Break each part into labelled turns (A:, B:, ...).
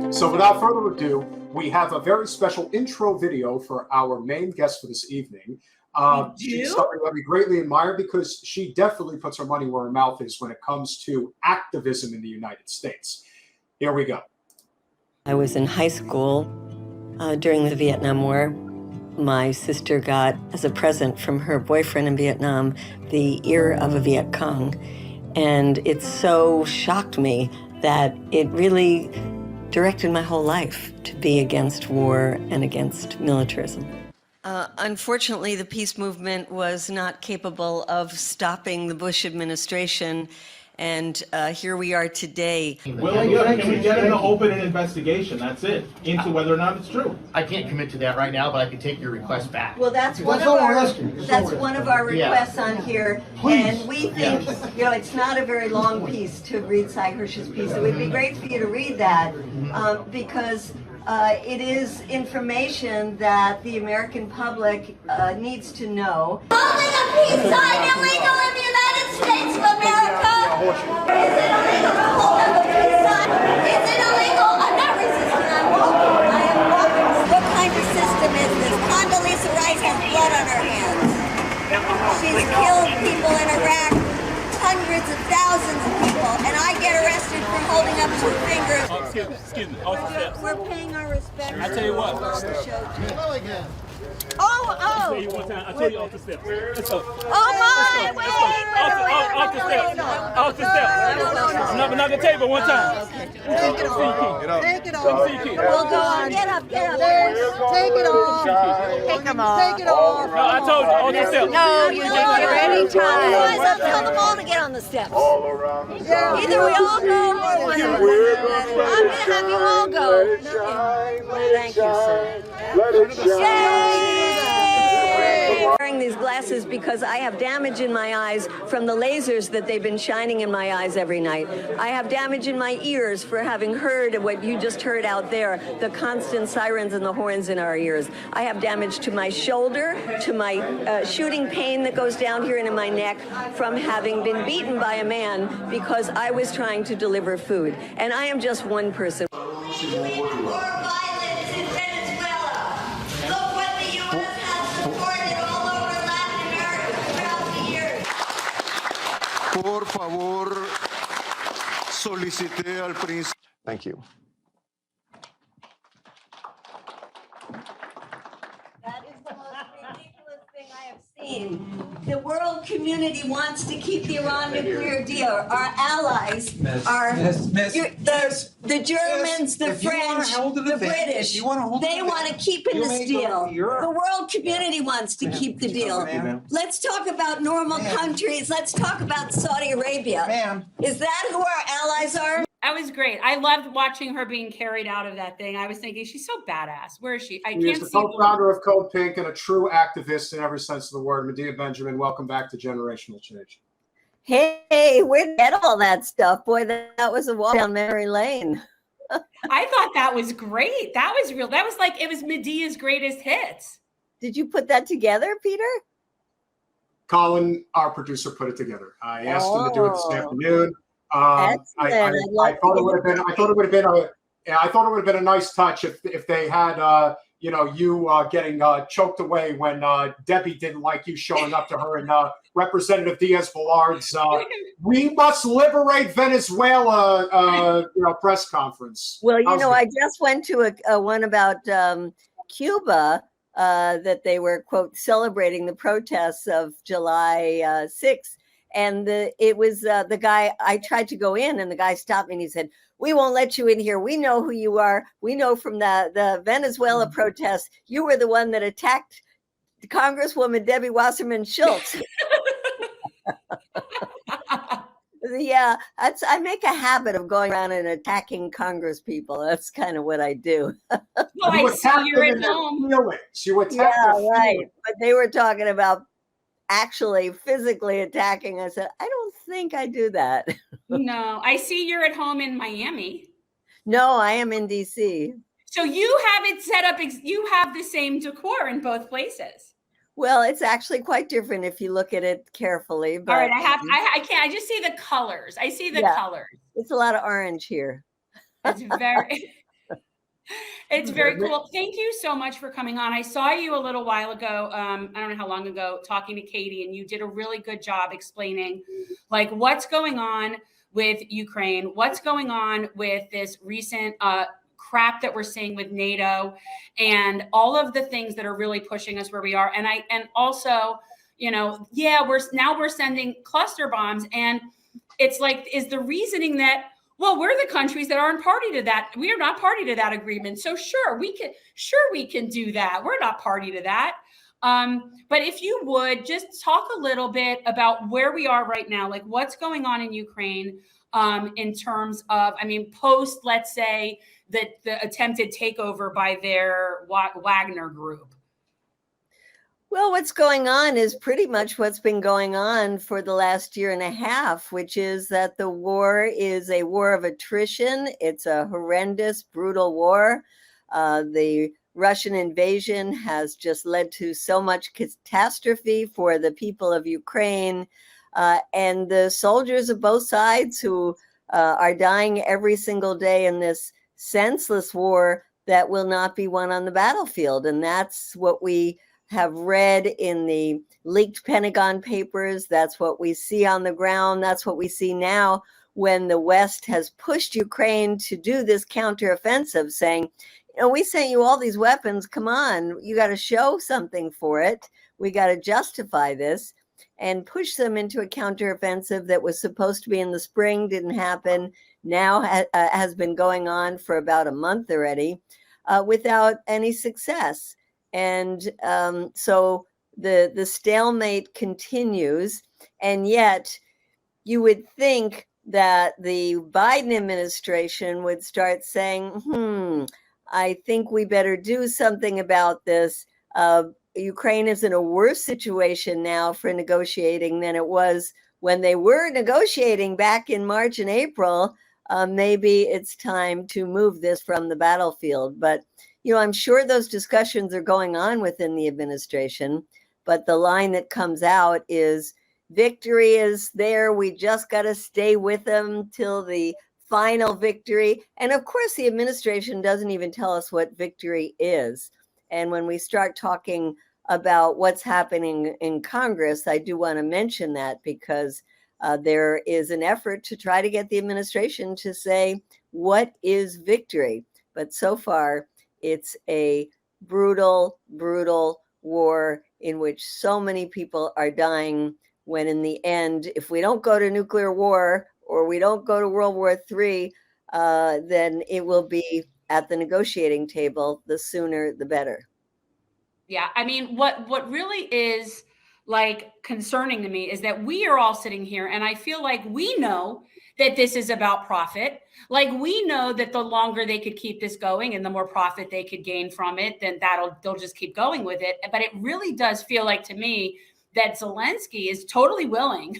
A: So without further ado, we have a very special intro video for our main guest for this evening. She's somebody that we greatly admire because she definitely puts her money where her mouth is when it comes to activism in the United States. Here we go.
B: I was in high school during the Vietnam War. My sister got, as a present from her boyfriend in Vietnam, the ear of a Viet Cong. And it so shocked me that it really directed my whole life to be against war and against militarism. Unfortunately, the peace movement was not capable of stopping the Bush administration, and here we are today.
C: Well, can we get an open investigation? That's it, into whether or not it's true.
D: I can't commit to that right now, but I can take your request back.
B: Well, that's one of our requests on here, and we think, it's not a very long piece to read Cy Hirsch's piece. It would be great for you to read that because it is information that the American public needs to know.
E: Holding a peace sign illegal in the United States of America. Is it illegal to hold up a peace sign? Is it illegal? I'm not resisting. I'm walking. I am walking. What kind of system is this? Condoleezza Rice has blood on her hands. She's killed people in Iraq, hundreds of thousands of people, and I get arrested for holding up two fingers.
F: Excuse me.
E: We're paying our respects.
F: I tell you what.
E: Oh!
F: You one time. I told you off the steps. Let's go.
E: Oh my! Wait!
F: Off the steps. Off the steps. Not the table one time.
E: Take it off. Take it off.
F: We'll
E: go on. Get up. Take it off. Take them off. Take it off.
F: No, I told you off the steps.
E: No, you didn't hear any time. Guys, I'll tell them all to get on the steps. Either we all go or one of us. I'm going to have you all go. Thank you, sir.
B: I'm wearing these glasses because I have damage in my eyes from the lasers that they've been shining in my eyes every night. I have damage in my ears for having heard what you just heard out there, the constant sirens and the horns in our ears. I have damage to my shoulder, to my shooting pain that goes down here and in my neck from having been beaten by a man because I was trying to deliver food. And I am just one person.
G: Por favor, solicité al príncipe.
A: Thank you.
B: That is the most ridiculous thing I have seen. The world community wants to keep the Iran nuclear deal. Our allies are the Germans, the French, the British. They want to keep in this deal. The world community wants to keep the deal. Let's talk about normal countries. Let's talk about Saudi Arabia. Is that who our allies are?
H: That was great. I loved watching her being carried out of that thing. I was thinking, she's so badass. Where is she?
A: She is the co-founder of Code Pink and a true activist in every sense of the word. Medea Benjamin, welcome back to Generational Change.
B: Hey, where'd you get all that stuff? Boy, that was a walk down memory lane.
H: I thought that was great. That was real. That was like, it was Medea's greatest hits.
B: Did you put that together, Peter?
A: Colin, our producer, put it together. I asked him to do it this afternoon. I thought it would have been a nice touch if they had you getting choked away when Debbie didn't like you showing up to her and Representative Diaz-Balard's "We must liberate Venezuela" press conference.
B: Well, I just went to a one about Cuba that they were, quote, celebrating the protests of July 6th. And it was the guy, I tried to go in and the guy stopped me and he said, "We won't let you in here. We know who you are. We know from the Venezuela protests, you were the one that attacked Congresswoman Debbie Wasserman Schultz." Yeah, I make a habit of going around and attacking Congress people. That's kind of what I do.
H: Well, I see you're at home.
A: You attack
B: right. But they were talking about actually physically attacking. I said, I don't think I do that.
H: No, I see you're at home in Miami.
B: No, I am in DC.
H: So you have it set up, you have the same decor in both places.
B: Well, it's actually quite different if you look at it carefully. But
H: all right, I just see the colors. I see the colors.
B: It's a lot of orange here.
H: It's very It's very cool. Thank you so much for coming on. I saw you a little while ago. I don't know how long ago, talking to Katie, and you did a really good job explaining like what's going on with Ukraine, what's going on with this recent crap that we're seeing with NATO, and all of the things that are really pushing us where we are. And also, we're sending cluster bombs, and it's like, is the reasoning that, well, we're the countries that aren't party to that. We are not party to that agreement. So sure, we can do that. We're not party to that. But if you would just talk a little bit about where we are right now, like what's going on in Ukraine, in terms of, post, let's say, the attempted takeover by their Wagner group.
B: Well, what's going on is pretty much what's been going on for the last year and a half, which is that the war is a war of attrition. It's a horrendous, brutal war. The Russian invasion has just led to so much catastrophe for the people of Ukraine, and the soldiers of both sides who are dying every single day in this senseless war that will not be won on the battlefield. And that's what we have read in the leaked Pentagon papers. That's what we see on the ground. That's what we see now when the West has pushed Ukraine to do this counteroffensive, saying, we sent you all these weapons. Come on, you got to show something for it. We got to justify this, and push them into a counteroffensive that was supposed to be in the spring, didn't happen. Now has been going on for about a month already, without any success. And so the stalemate continues. And yet you would think that the Biden administration would start saying, I think we better do something about this. Ukraine is in a worse situation now for negotiating than it was when they were negotiating back in March and April. Maybe it's time to move this from the battlefield. But I'm sure those discussions are going on within the administration, but the line that comes out is victory is there. We just got to stay with them till the final victory. And of course, the administration doesn't even tell us what victory is. And when we start talking about what's happening in Congress, I do want to mention that because there is an effort to try to get the administration to say, what is victory? But so far, it's a brutal, brutal war in which so many people are dying, when in the end, if we don't go to nuclear war or we don't go to World War III, then it will be at the negotiating table. The sooner, the better.
H: Yeah, what really is like concerning to me is that we are all sitting here, and I feel like we know that this is about profit. Like we know that the longer they could keep this going and the more profit they could gain from it, then they'll just keep going with it. But it really does feel like to me that Zelensky is totally willing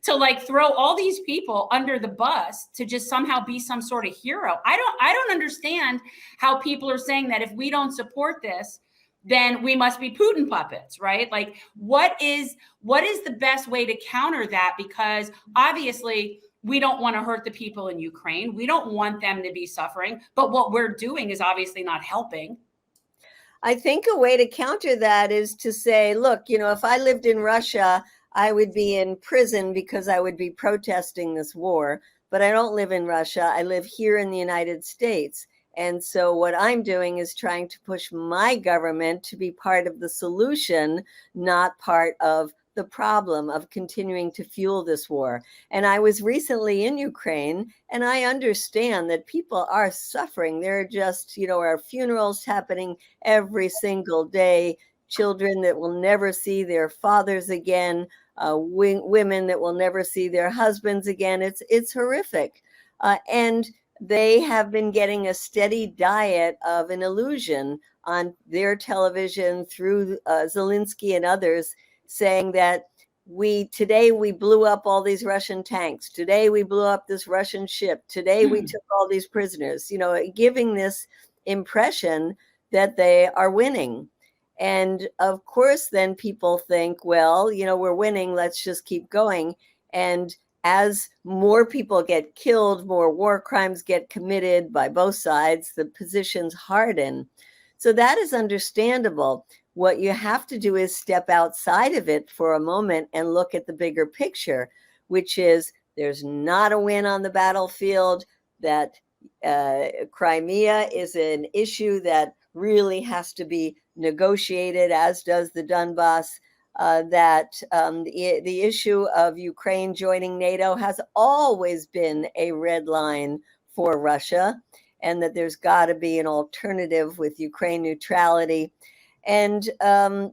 H: to like throw all these people under the bus to just somehow be some sort of hero. I don't understand how people are saying that if we don't support this, then we must be Putin puppets, right? Like what is the best way to counter that? Because obviously we don't want to hurt the people in Ukraine. We don't want them to be suffering, but what we're doing is obviously not helping.
B: I think a way to counter that is to say, look, if I lived in Russia, I would be in prison because I would be protesting this war. But I don't live in Russia. I live here in the United States. And so what I'm doing is trying to push my government to be part of the solution, not part of the problem of continuing to fuel this war. And I was recently in Ukraine, and I understand that people are suffering. There are just, our funerals happening every single day, children that will never see their fathers again, women that will never see their husbands again. It's horrific. And they have been getting a steady diet of an illusion on their television through Zelensky and others, saying that today we blew up all these Russian tanks. Today we blew up this Russian ship. Today we took all these prisoners, giving this impression that they are winning. And of course, then people think, well, we're winning, let's just keep going. And as more people get killed, more war crimes get committed by both sides, the positions harden. So that is understandable. What you have to do is step outside of it for a moment and look at the bigger picture, which is there's not a win on the battlefield, that Crimea is an issue that really has to be negotiated, as does the Donbass, that the issue of Ukraine joining NATO has always been a red line for Russia, and that there's got to be an alternative with Ukraine neutrality. And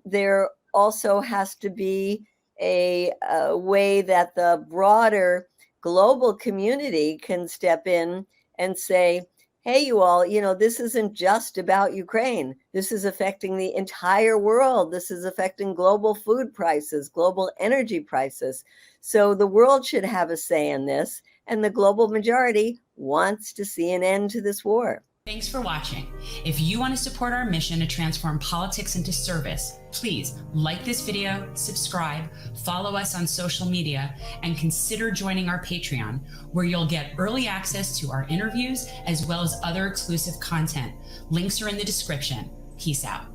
B: there also has to be a way that the broader global community can step in and say, hey, you all, this isn't just about Ukraine. This is affecting the entire world. This is affecting global food prices, global energy prices. So the world should have a say in this, and the global majority wants to see an end to this war.
I: Thanks for watching. If you want to support our mission to transform politics into service, please like this video, subscribe, follow us on social media, and consider joining our Patreon, where you'll get early access to our interviews as well as other exclusive content. Links are in the description. Peace out.